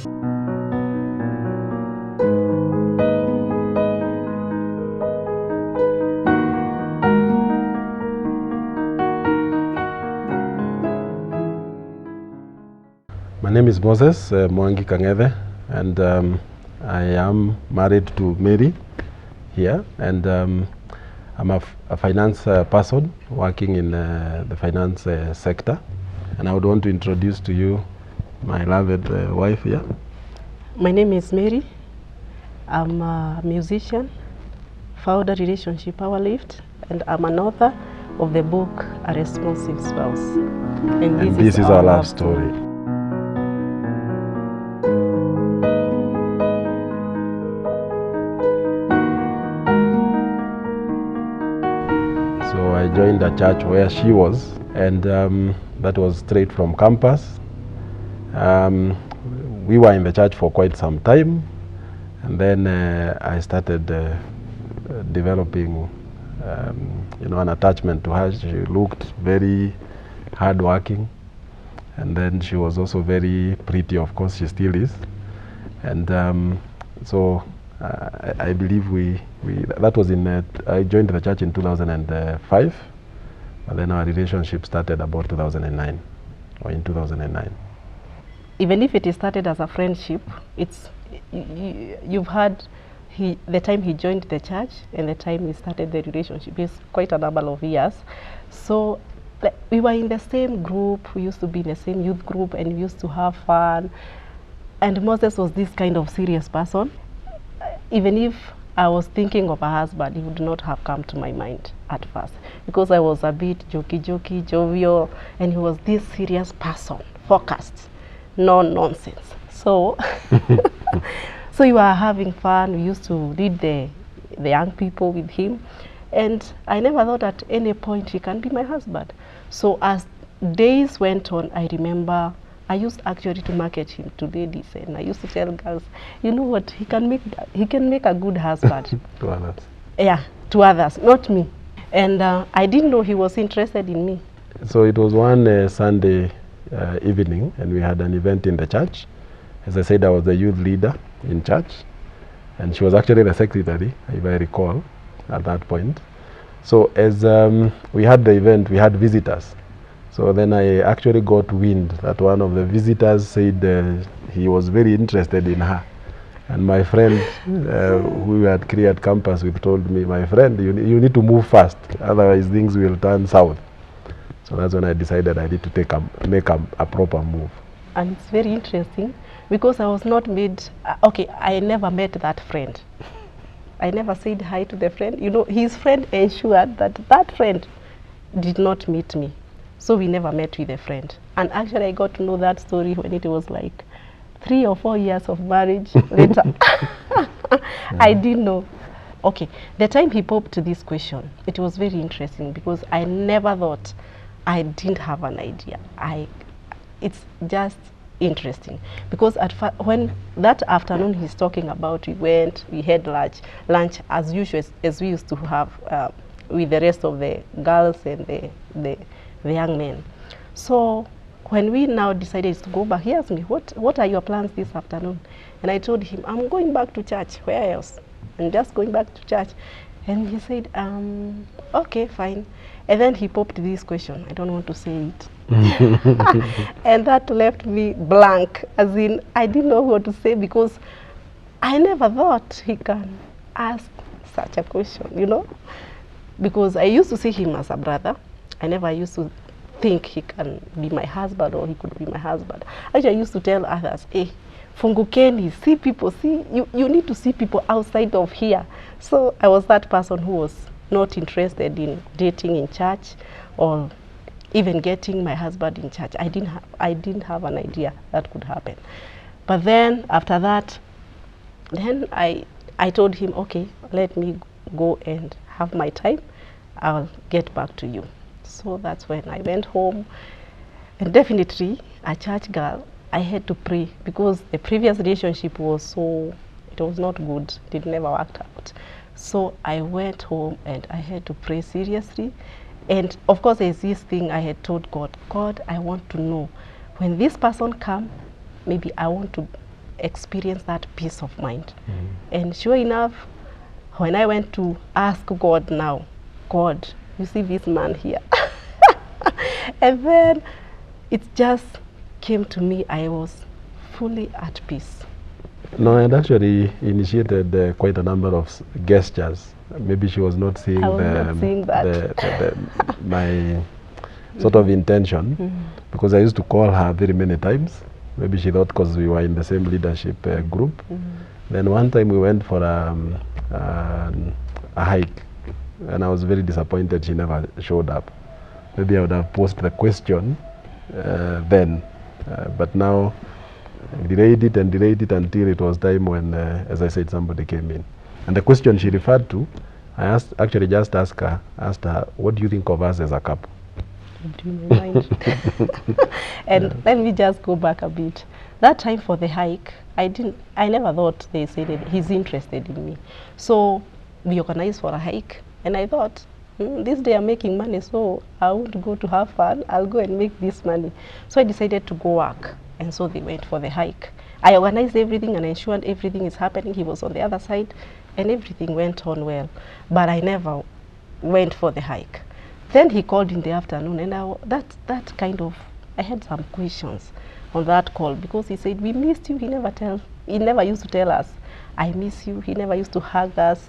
My name is Moses Mwangi Kang'ethe, and I am married to Mary here, and I'm a finance person working in the finance sector, and I would want to introduce to you my loved wife here. My name is Mary. I'm a musician, founder Relationship Power Lift, and I'm an author of the book A Responsive Spouse. And this is our love story. So I joined a church where she was, and that was straight from campus. We were in the church for quite some time, and then I started developing an attachment to her. She looked very hardworking, and then she was also very pretty. Of course, she still is, and so I believe that was I joined the church in 2005, and then our relationship started about 2009, or in 2009. Even if it started as a friendship, you've had the time he joined the church and the time we started the relationship is quite a number of years. So we were in the same group. We used to be in the same youth group, and we used to have fun. And Moses was this kind of serious person. Even if I was thinking of a husband, he would not have come to my mind at first, because I was a bit jokey, jovial, and he was this serious person, focused, no nonsense. So so we were having fun. We used to lead the young people with him, and I never thought at any point he can be my husband. So as days went on, I remember I used actually to market him to ladies, and I used to tell girls, you know what, he can make a good husband. To others. Yeah, to others, not me. And I didn't know he was interested in me. So it was one Sunday evening, and we had an event in the church. As I said, I was the youth leader in church, and she was actually the secretary, if I recall, at that point. So as we had the event, we had visitors. So then I actually got wind that one of the visitors said he was very interested in her. And my friend who we had cleared campus with told me, my friend, you need to move fast, otherwise things will turn south. So that's when I decided I need to make a proper move. And it's very interesting, because I was not made, I never met that friend. I never said hi to the friend. You know, his friend ensured that friend did not meet me. So we never met with a friend. And actually I got to know that story when it was like 3 or 4 years of marriage later. I didn't know. Okay, the time he popped this question, it was very interesting, because I never thought, I didn't have an idea. It's just interesting, because when that afternoon he's talking about, we had lunch as usual, as we used to have with the rest of the girls and the young men. So when we now decided to go back, he asked me, what are your plans this afternoon? And I told him, I'm going back to church. Where else? I'm just going back to church. And he said, okay, fine. And then he popped this question. I don't want to say it. And that left me blank, as in I didn't know what to say, because I never thought he can ask such a question, you know, because I used to see him as a brother. I never used to think he can be my husband, or he could be my husband. Actually, I used to tell others, hey, fungukeni, see people, you need to see people outside of here. So I was that person who was not interested in dating in church, or even getting my husband in church. I didn't have an idea that could happen. But then after that, then I told him, okay, let me go and have my time. I'll get back to you. So that's when I went home. And definitely, a church girl, I had to pray, because the previous relationship was it was not good. It never worked out. So I went home and I had to pray seriously. And of course, there's this thing I had told God, I want to know, when this person comes, maybe I want to experience that peace of mind. And sure enough, when I went to ask God now, God, you see this man here. And then it just came to me, I was fully at peace. No, I had actually initiated quite a number of gestures. Maybe she was not seeing, I was not seeing that. my sort of intention, because I used to call her very many times. Maybe she thought because we were in the same leadership group. Then one time we went for a hike, and I was very disappointed she never showed up. Maybe I would have posed the question then, but now delayed it until it was time when, as I said, somebody came in. And the question she referred to, I actually just asked her, what do you think of us as a couple? Do you mind? And let me just go back a bit. That time for the hike, I never thought they said that he's interested in me. So we organized for a hike, and I thought, this day I'm making money, so I want to go to have fun. I'll go and make this money. So I decided to go work, and so they went for the hike. I organized everything and ensured everything is happening. He was on the other side, and everything went on well. But I never went for the hike. Then he called in the afternoon, and that kind of, I had some questions on that call, because he said, we missed you. He never used to tell us, I miss you. He never used to hug us.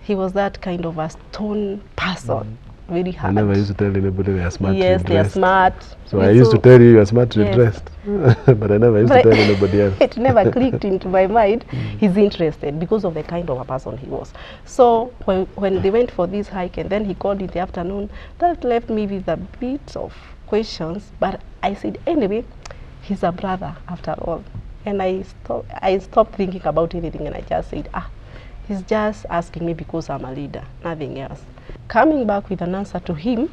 He was that kind of a stone person, very hard. I never used to tell anybody they are smart. Yes, they are smart. So I used to tell you are smartly dressed, but I never used to tell anybody else. It never clicked into my mind. He's interested because of the kind of a person he was. So when they went for this hike, and then he called in the afternoon, that left me with a bit of questions. But I said, anyway, he's a brother after all. And I stopped thinking about anything, and I just said, he's just asking me because I'm a leader, nothing else. Coming back with an answer to him,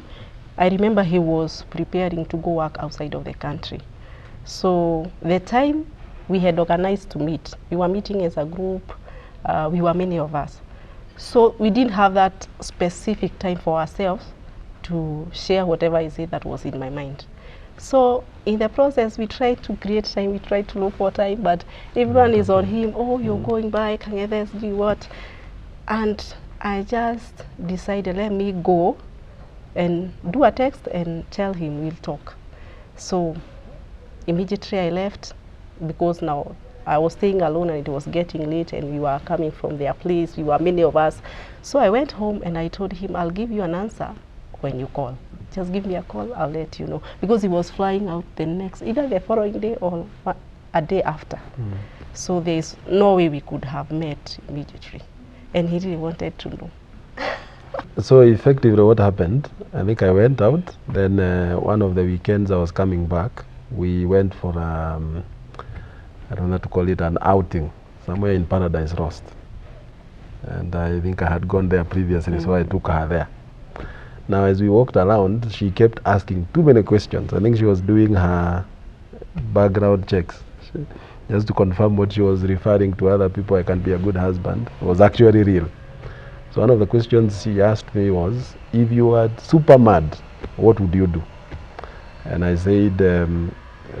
I remember he was preparing to go work outside of the country. So the time we had organized to meet, we were meeting as a group, we were many of us. So we didn't have that specific time for ourselves to share whatever is it that was in my mind. So in the process, we tried to create time, we tried to look for time, but everyone is on him. Oh, you're going by, can you do what? And I just decided, let me go and do a text and tell him we'll talk. So immediately I left, because now I was staying alone and it was getting late, and we were coming from their place. We were many of us. So I went home and I told him, I'll give you an answer when you call. Just give me a call, I'll let you know. Because he was flying out either the following day or a day after. So there's no way we could have met immediately. And he really wanted to know. So effectively what happened, I think I went out, then one of the weekends I was coming back, we went for, I don't know to call it an outing, somewhere in Paradise Roast. And I think I had gone there previously, so I took her there. Now, as we walked around, she kept asking too many questions. I think she was doing her background checks, just to confirm what she was referring to other people, I can be a good husband, was actually real. So one of the questions she asked me was, if you were super mad, what would you do? And I said,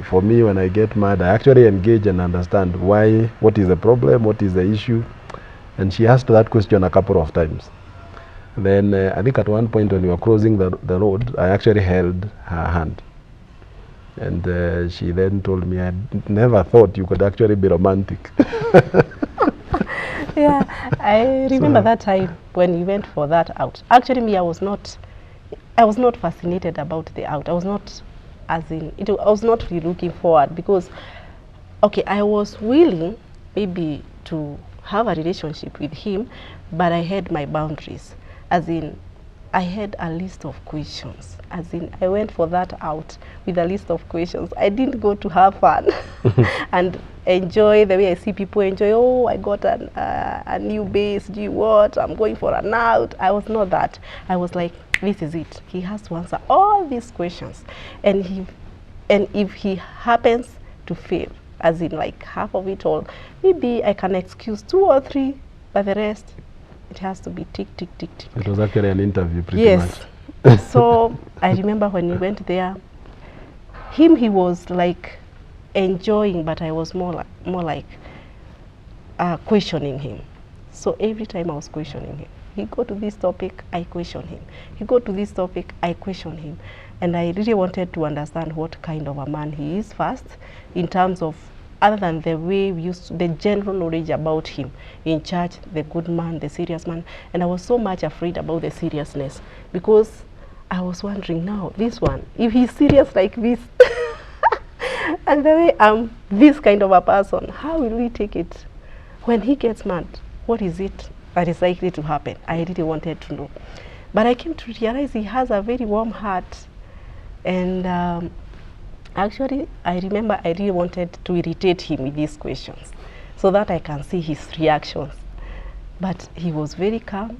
for me, when I get mad, I actually engage and understand why, what is the problem, what is the issue. And she asked that question a couple of times. Then I think at one point when we were crossing the road, I actually held her hand. And she then told me, I never thought you could actually be romantic. Yeah, I remember that time when we went for that out. Actually, me, I was not fascinated about the out. I was not, I was not really looking forward, because, okay, I was willing maybe to have a relationship with him, but I had my boundaries. As in, I had a list of questions. As in, I went for that out with a list of questions. I didn't go to have fun and enjoy the way I see people enjoy. Oh, I got a new base. Gee, what? I'm going for an out. I was not that. I was like, this is it. He has to answer all these questions. And if he happens to fail, as in like half of it all, maybe I can excuse 2 or 3, but the rest, it has to be tick, tick, tick, tick. It was actually an interview pretty much. So I remember when we went there, he was like enjoying, but I was more like questioning him. So every time I was questioning him, he go to this topic, I question him. He go to this topic, I question him. And I really wanted to understand what kind of a man he is first, in terms of, other than the way we used to, the general knowledge about him in church, the good man, the serious man. And I was so much afraid about the seriousness, because I was wondering, now this one, if he's serious like this, and the way I'm this kind of a person, how will we take it? When he gets mad, what is it that is likely to happen? I really wanted to know. But I came to realize he has a very warm heart. And actually, I remember I really wanted to irritate him with these questions so that I can see his reactions. But he was very calm.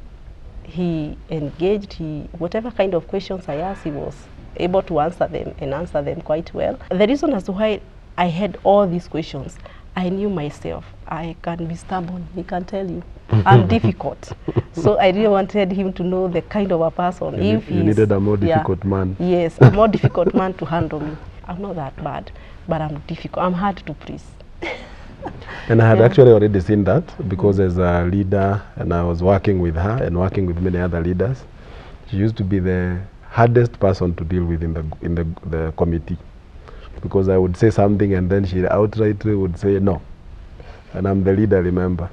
He engaged. Whatever kind of questions I asked, he was able to answer them, and answer them quite well. The reason as to why I had all these questions, I knew myself. I can be stubborn, he can tell you. I'm difficult. So I really wanted him to know the kind of a person. You needed a more difficult man. Yes, a more difficult man to handle me. I'm not that bad, but I'm difficult. I'm hard to please. And I had actually already seen that, because as a leader, and I was working with her and working with many other leaders, she used to be the hardest person to deal with in the committee, because I would say something and then she outrightly would say no, and I'm the leader, remember.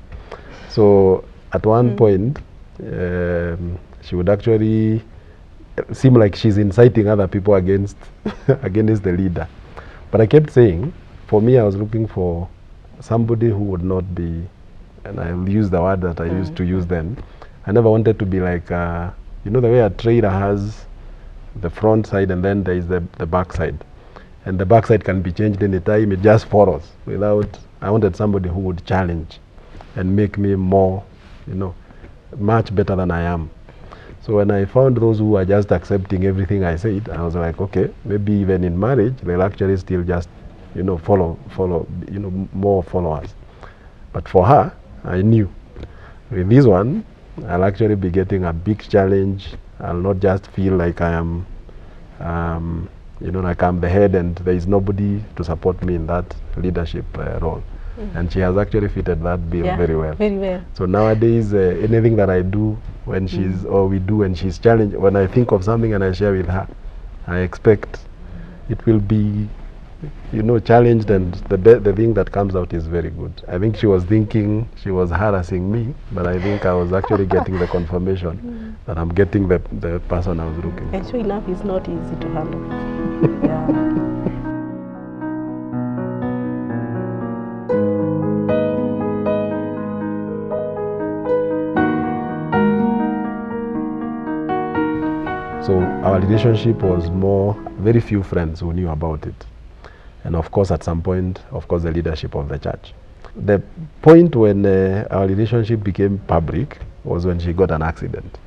So at one point, she would actually seem like she's inciting other people against against the leader. But I kept saying, for me, I was looking for somebody who would not be, and I'll use the word that I used to use then. I never wanted to be like, you know, the way a trailer has the front side and then there is the back side. And the back side can be changed anytime, it just follows without, I wanted somebody who would challenge and make me more, you know, much better than I am. So when I found those who are just accepting everything I said, I was like, okay, maybe even in marriage, they'll actually still just, you know, follow, you know, more followers. But for her, I knew with this one, I'll actually be getting a big challenge. I'll not just feel like I am, you know, like I'm the head and there is nobody to support me in that leadership role. And she has actually fitted that bill very well. Very well. So nowadays, anything that I do when she's, or we do when she's challenged, when I think of something and I share with her, I expect it will be, you know, challenged, and the thing that comes out is very good. I think she was thinking she was harassing me, but I think I was actually getting the confirmation that I'm getting the person I was looking for. And sure enough, it's not easy to handle. Yeah. So our relationship was more, very few friends who knew about it. And of course, at some point, of course, the leadership of the church. The point when our relationship became public was when she got an accident.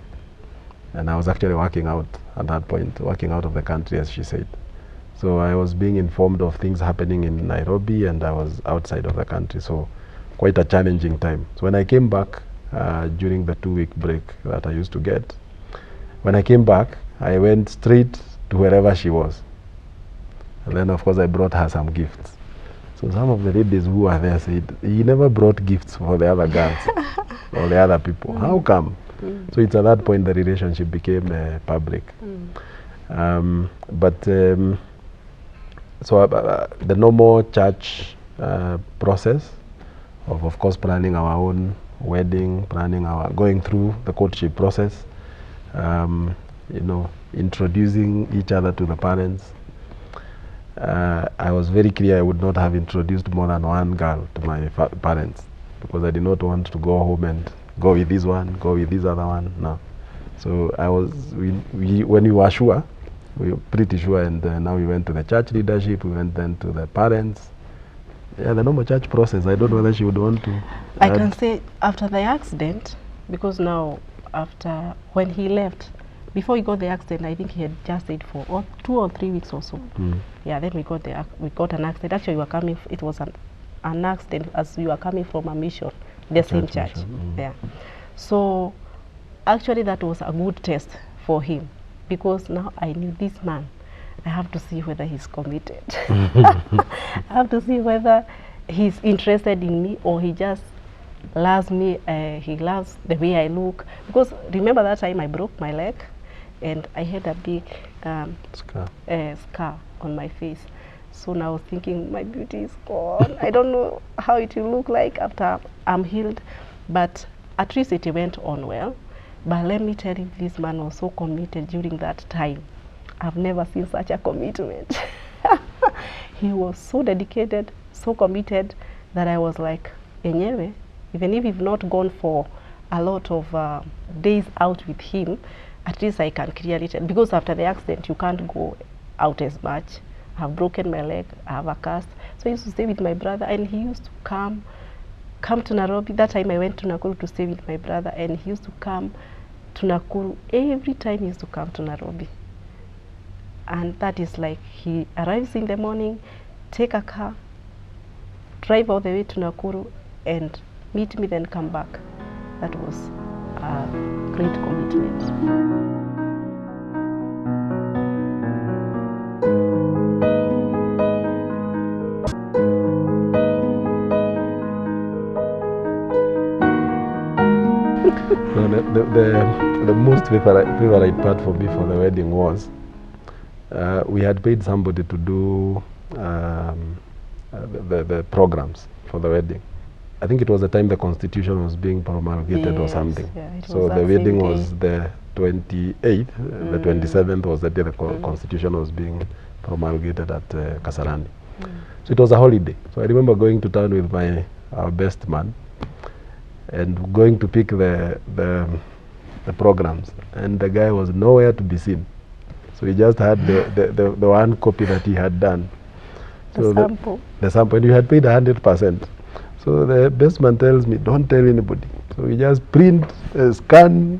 And I was actually working out at that point, working out of the country, as she said. So I was being informed of things happening in Nairobi, and I was outside of the country. So quite a challenging time. So when I came back during the 2-week break that I used to get, when I came back, I went straight to wherever she was. And then, of course, I brought her some gifts. So some of the ladies who were there said, he never brought gifts for the other girls or the other people. How come? So it's at that point the relationship became public. So the normal church process of course, planning our own wedding, going through the courtship process, you know, introducing each other to the parents. I was very clear I would not have introduced more than one girl to my parents, because I did not want to go home and go with this one, go with this other one. No. So I was, when we were sure, we were pretty sure, and now we went to the church leadership, we went then to the parents. Yeah, the normal church process. I don't know whether she would want to. I can say after the accident, because now after when he left, before he got the accident, I think he had just stayed for 2 or 3 weeks or so. Yeah, then we got an accident. Actually, we were coming. It was an accident as we were coming from a mission, the same church. Yeah. So actually, that was a good test for him, because now I knew this man. I have to see whether he's committed. I have to see whether he's interested in me or he just loves me. He loves the way I look. Because remember that time I broke my leg and I had a big scar on my face. So now I was thinking my beauty is gone. I don't know how it will look like after I'm healed. But at least it went on well. But let me tell you, this man was so committed during that time. I've never seen such a commitment. He was so dedicated, so committed that I was like, enyewe, even if we've not gone for a lot of days out with him, at least I can clearly tell. Because after the accident, you can't go out as much. I've broken my leg, I have a cast. So I used to stay with my brother, and he used to come to Nairobi. That time I went to Nakuru to stay with my brother, and he used to come to Nakuru. Every time he used to come to Nairobi. And that is like, he arrives in the morning, take a car, drive all the way to Nakuru, and meet me, then come back. That was a great commitment. No, the most favorite part for me for the wedding was we had paid somebody to do the programs for the wedding. I think it was the time the constitution was being promulgated or something. Yeah, so the wedding was the 28th, the 27th was the day the constitution was being promulgated at Kasarani. So it was a holiday. So I remember going to town with our best man and going to pick the programs, and the guy was nowhere to be seen. So he just had the one copy that he had done. So the sample, and you had paid 100%. So the best man tells me, don't tell anybody. So we just print, scan,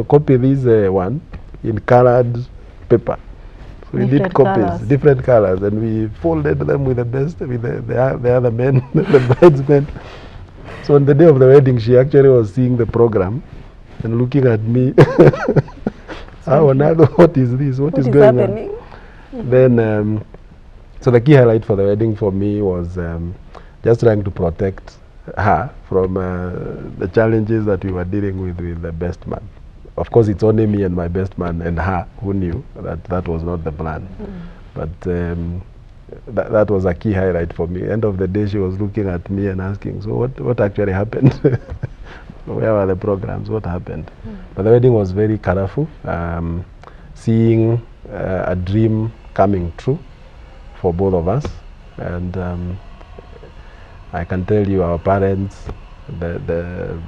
copy this one in colored paper. So we did copies, different colors, and we folded them with the best, with the other men, the bridesmen. So on the day of the wedding, she actually was seeing the program and looking at me. What is this? What is going happening? On? Then, so the key highlight for the wedding for me was just trying to protect her from the challenges that we were dealing with the best man. Of course, it's only me and my best man and her who knew that that was not the plan. But that was a key highlight for me. End of the day, she was looking at me and asking, so what actually happened? Where were the programs? What happened? But the wedding was very colorful. Seeing a dream coming true for both of us. And I can tell you, our parents, the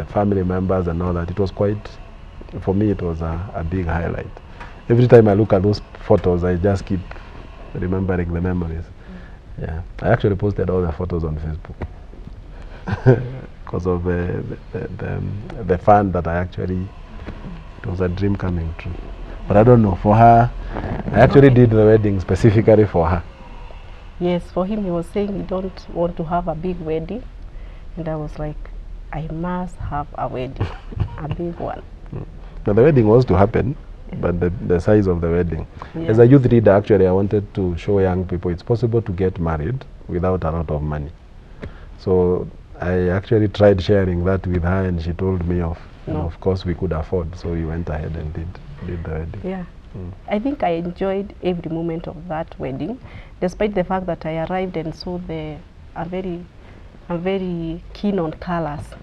family members and all that, it was quite, for me, it was a big highlight. Every time I look at those photos, I just keep remembering the memories. Yeah, I actually posted all the photos on Facebook because of the fun that I actually, it was a dream coming true. But I don't know, for her, I actually did the wedding specifically for her. Yes, for him, he was saying he don't want to have a big wedding. And I was like, I must have a wedding, a big one. Now the wedding was to happen, but the size of the wedding. As a youth leader, actually, I wanted to show young people it's possible to get married without a lot of money. So I actually tried sharing that with her, and she told me off. And of course, we could afford, so we went ahead and did the wedding. Yeah. I think I enjoyed every moment of that wedding, despite the fact that I arrived and saw I'm very keen on colors.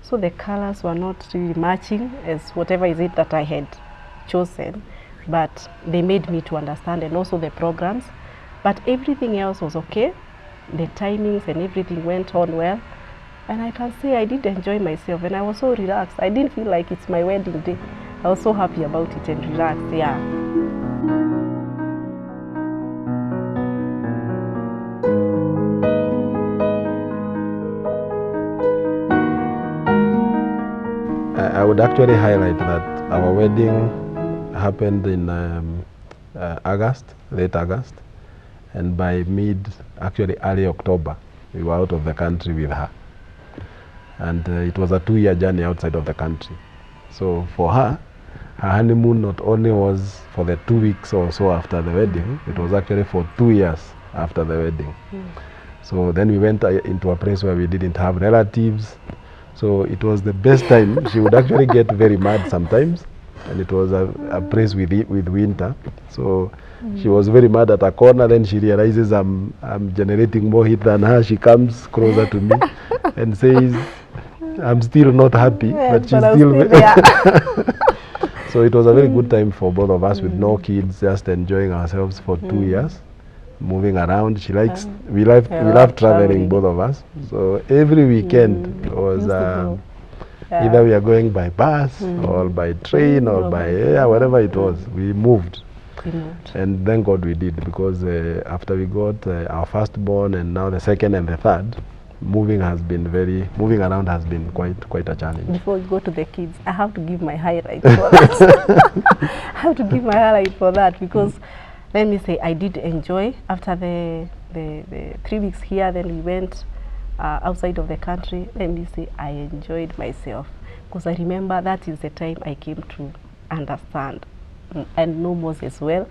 So the colors were not really matching as whatever is it that I had chosen, but they made me to understand, and also the programs. But everything else was okay. The timings and everything went on well. And I can say I did enjoy myself, and I was so relaxed. I didn't feel like it's my wedding day. I was so happy about it and relaxed, yeah. I would actually highlight that our wedding happened in August, late August, and by actually early October, we were out of the country with her. And it was a 2-year journey outside of the country. So for her, her honeymoon not only was for the 2 weeks or so after the wedding, it was actually for 2 years after the wedding. So then we went into a place where we didn't have relatives. So it was the best time. She would actually get very mad sometimes, and it was a place with winter. So she was very mad at a corner. Then she realizes I'm generating more heat than her. She comes closer to me and says, "I'm still not happy, but she's still." So it was a very good time for both of us with no kids, just enjoying ourselves for 2 years, moving around. She likes, we love traveling, both of us. So every weekend was either we are going by bus or by train or by air, whatever it was, we moved. And thank God we did, because after we got our firstborn and now the second and the third, moving around has been quite a challenge. Before we go to the kids, I have to give my highlight for that. I have to give my highlight for that, because let me say, I did enjoy after the 3 weeks here. Then we went outside of the country. Let me say, I enjoyed myself, because I remember that is the time I came to understand and know Moses well,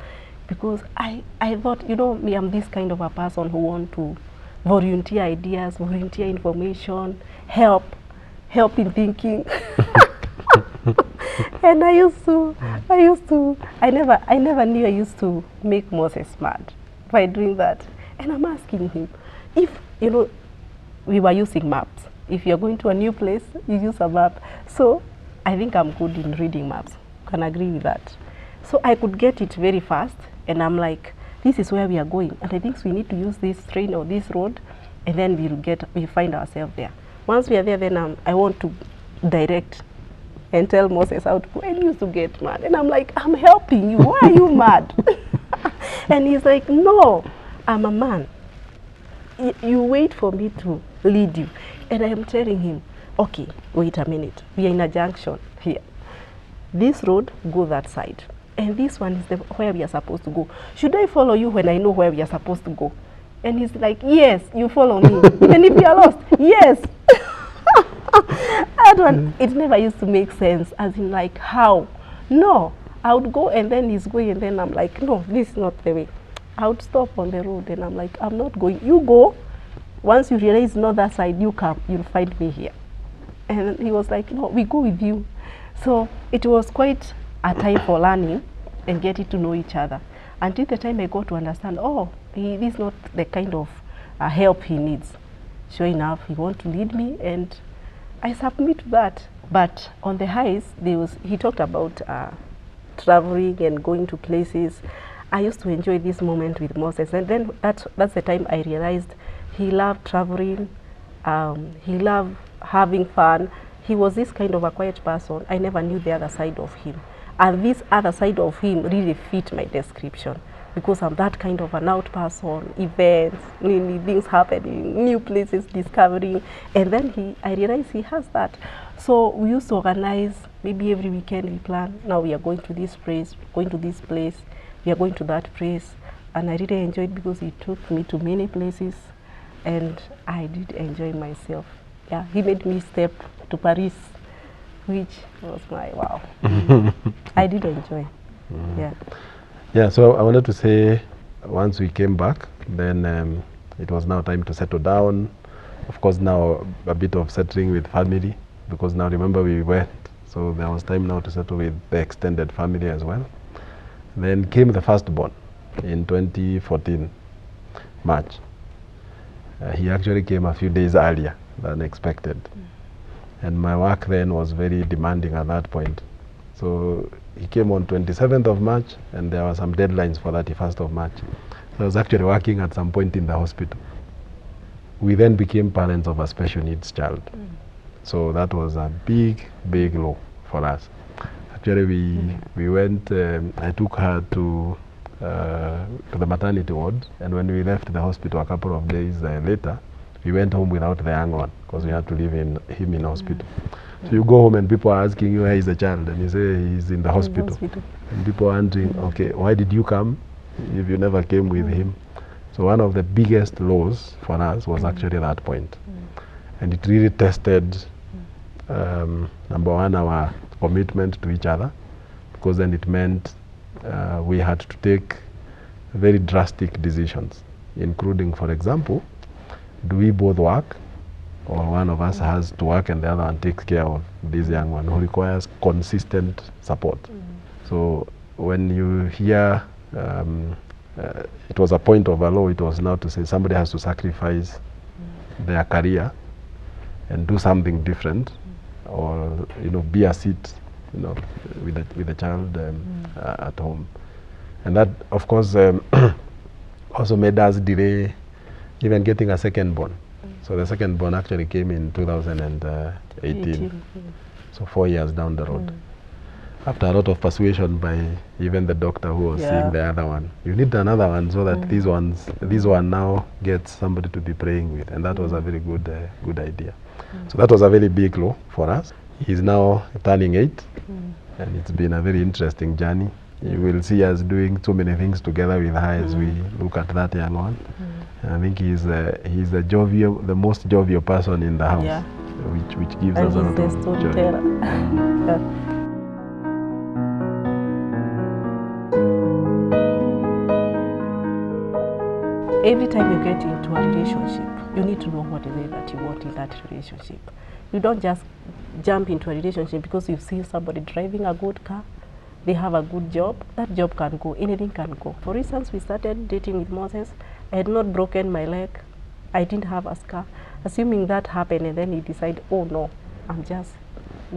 because I thought, you know, me, I'm this kind of a person who want to volunteer ideas, volunteer information, help in thinking. And I never knew I used to make Moses mad by doing that. And I'm asking him, if, you know, we were using maps. If you're going to a new place, you use a map. So I think I'm good in reading maps. Can agree with that. So I could get it very fast, and I'm like, this is where we are going, and I think we need to use this train or this road, and then we'll find ourselves there. Once we are there, then I want to direct and tell Moses how to go, and he used to get mad. And I'm like, I'm helping you, why are you mad? And he's like, no, I'm a man. You wait for me to lead you. And I am telling him, okay, wait a minute, we are in a junction here. This road, go that side. And this one is where we are supposed to go. Should I follow you when I know where we are supposed to go? And he's like, yes, you follow me. Even if you are lost, yes. That one, it never used to make sense, as in like, how? No, I would go and then he's going, and then I'm like, no, this is not the way. I would stop on the road and I'm like, I'm not going. You go. Once you realize not that side, you come, you'll find me here. And he was like, no, we go with you. So it was quite a time for learning and getting to know each other, until the time I got to understand, oh, this is not the kind of help he needs. Sure enough, he wants to lead me, and I submit to that. But on the highs, he talked about traveling and going to places. I used to enjoy this moment with Moses, and then that's the time I realized he loved traveling, he loved having fun. He was this kind of a quiet person. I never knew the other side of him. And this other side of him really fit my description, because I'm that kind of an out person, events, really things happening, new places discovering. And then I realized he has that. So we used to organize, maybe every weekend we plan, now we are going to this place, going to this place, we are going to that place. And I really enjoyed, because he took me to many places, and I did enjoy myself. Yeah, he made me step to Paris, which was my wow. I did enjoy. Yeah. Yeah, so I wanted to say, once we came back, then it was now time to settle down. Of course, now a bit of settling with family, because now remember we went, so there was time now to settle with the extended family as well. Then came the firstborn in 2014, March. He actually came a few days earlier than expected. And my work then was very demanding at that point. So he came on 27th of March, and there were some deadlines for 31st of March. So I was actually working at some point in the hospital. We then became parents of a special needs child. So that was a big blow for us. Actually, we went, I took her to the maternity ward, and when we left the hospital a couple of days later, we went home without the young one, because we had to leave him in hospital. So you go home and people are asking you, where is the child? And you say he's in the hospital. And people are wondering, okay, why did you come if you never came with him? So one of the biggest lows for us was actually that point. And it really tested, number one, our commitment to each other, because then it meant we had to take very drastic decisions, including, for example, do we both work, or one of us has to work and the other one takes care of this young one who requires consistent support. So when you hear it was a point of a law, it was now to say somebody has to sacrifice their career and do something different, or be a seat with the child at home. And that, of course, also made us delay even getting a second born. So the second born actually came in 2018. So 4 years down the road. After a lot of persuasion by even the doctor who was seeing the other one. You need another one so that this one now gets somebody to be praying with. And that was a very good idea. So that was a very big law for us. He's now turning 8. And it's been a very interesting journey. You will see us doing so many things together with her as we look at that young one. And I think he's the most jovial person in the house, which gives us a lot of joy. Every time you get into a relationship, you need to know what it is that you want in that relationship. You don't just jump into a relationship because you see somebody driving a good car, they have a good job. That job can go, anything can go. For instance, we started dating with Moses. I had not broken my leg. I didn't have a scar. Assuming that happened, and then he decided, oh no, I'm just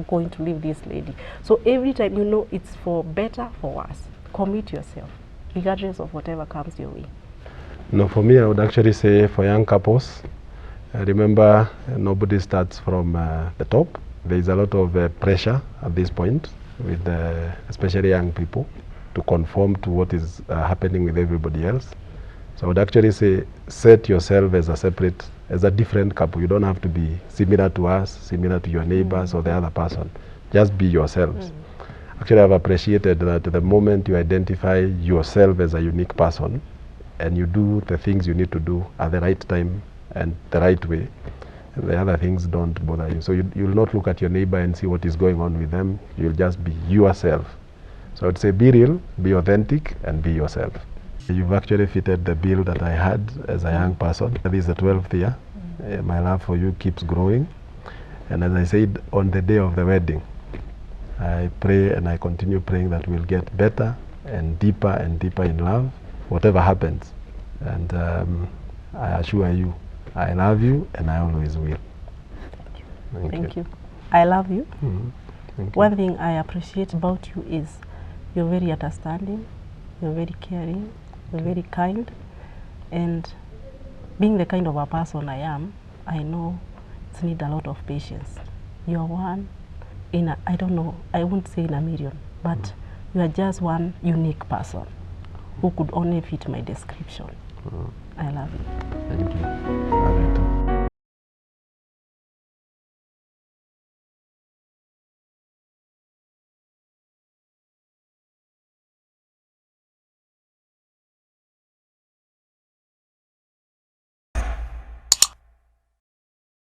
going to leave this lady. So every time, it's for better, for worse. Commit yourself, regardless of whatever comes your way. No, for me, I would actually say for young couples, remember, nobody starts from the top. There is a lot of pressure at this point, with especially young people, to conform to what is happening with everybody else. So I would actually say, set yourself as a different couple. You don't have to be similar to us, similar to your neighbors or the other person. Just be yourselves. Actually, I've appreciated that the moment you identify yourself as a unique person, and you do the things you need to do at the right time and the right way, and the other things don't bother you. So you'll not look at your neighbor and see what is going on with them. You'll just be yourself. So I'd say be real, be authentic, and be yourself. You've actually fitted the bill that I had as a young person. This is the 12th year. My love for you keeps growing. And as I said, on the day of the wedding, I pray and I continue praying that we'll get better and deeper in love, whatever happens. And I assure you, I love you and I always will. Thank you. I love you. Thank you. One thing I appreciate about you is you're very understanding, you're very caring, you're very kind, and being the kind of a person I am, I know it's need a lot of patience. You're one in a, I don't know, I won't say in a million, but you are just one unique person who could only fit my description. I love you. Thank you.